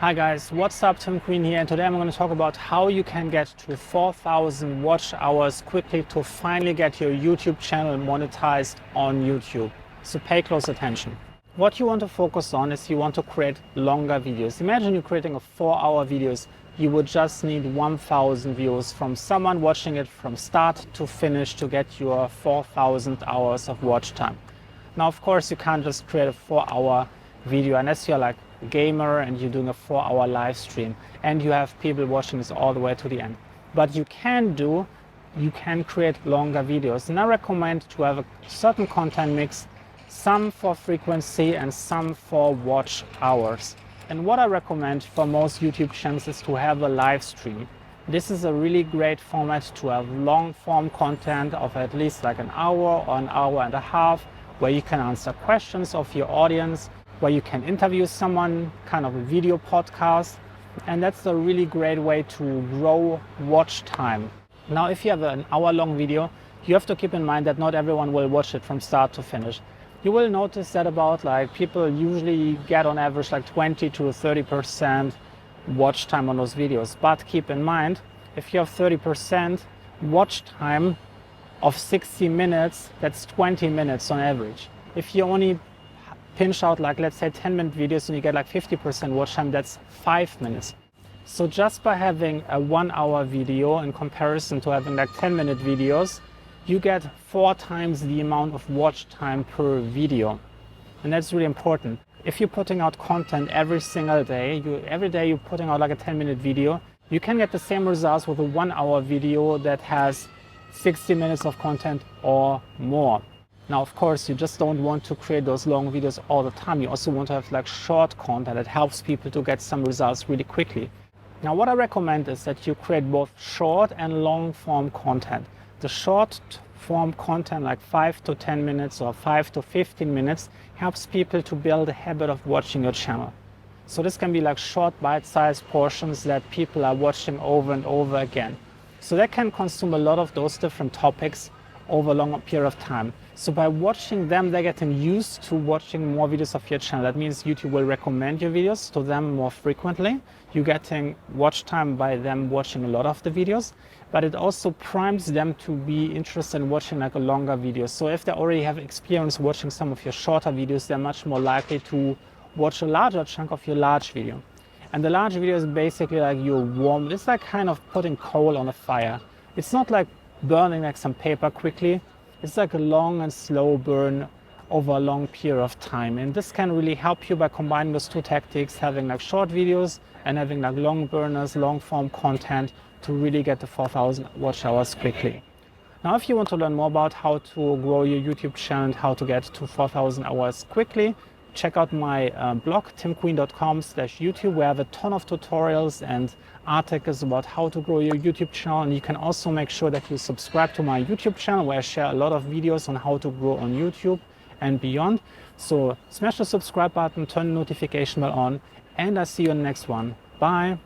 Hi guys, what's up? Tim Queen here, and today I'm going to talk about how you can get to 4,000 watch hours quickly to finally get your YouTube channel monetized on YouTube. So pay close attention. What you want to focus on is you want to create longer videos. Imagine you're creating a 4-hour videos. You would just need 1,000 views from someone watching it from start to finish to get your 4,000 hours of watch time. Now, of course, you can't just create a 4-hour video unless you're like a gamer and you're doing a 4-hour live stream and you have people watching this all the way to the end. But you can create longer videos, and I recommend to have a certain content mix, some for frequency and some for watch hours. And what I recommend for most YouTube channels is to have a live stream. This is a really great format to have long form content of at least like an hour or an hour and a half, where you can answer questions of your audience, where you can interview someone, kind of a video podcast. And that's a really great way to grow watch time. Now, if you have an hour-long video, you have to keep in mind that not everyone will watch it from start to finish. You will notice that about like people usually get on average like 20 to 30% watch time on those videos. But keep in mind, if you have 30% watch time of 60 minutes, that's 20 minutes on average. If you only pinch out like, let's say 10-minute videos and you get like 50% watch time, that's 5 minutes. So just by having a 1-hour video in comparison to having like 10-minute videos, you get 4 times the amount of watch time per video. And that's really important. If you're putting out content every single day, every day you're putting out like a 10-minute video, you can get the same results with a 1-hour video that has 60 minutes of content or more. Now, of course, you just don't want to create those long videos all the time. You also want to have like short content that helps people to get some results really quickly. Now, what I recommend is that you create both short and long form content. The short form content, like 5 to 10 minutes or 5 to 15 minutes, helps people to build a habit of watching your channel. So this can be like short bite-sized portions that people are watching over and over again. So they can consume a lot of those different topics over a longer period of time. So by watching them, they're getting used to watching more videos of your channel. That means YouTube will recommend your videos to them more frequently. You're getting watch time by them watching a lot of the videos, but it also primes them to be interested in watching like a longer video. So if they already have experience watching some of your shorter videos, they're much more likely to watch a larger chunk of your large video. And the large video is basically like it's like kind of putting coal on a fire. It's not like burning like some paper quickly. It's like a long and slow burn over a long period of time. And this can really help you by combining those two tactics, having like short videos and having like long burners, long form content to really get the 4,000 watch hours quickly. Now, if you want to learn more about how to grow your YouTube channel and how to get to 4,000 hours quickly, check out my blog, timqueen.com/YouTube, where I have a ton of tutorials and articles about how to grow your YouTube channel. And you can also make sure that you subscribe to my YouTube channel, where I share a lot of videos on how to grow on YouTube and beyond. So smash the subscribe button, turn the notification bell on, and I'll see you in the next one. Bye.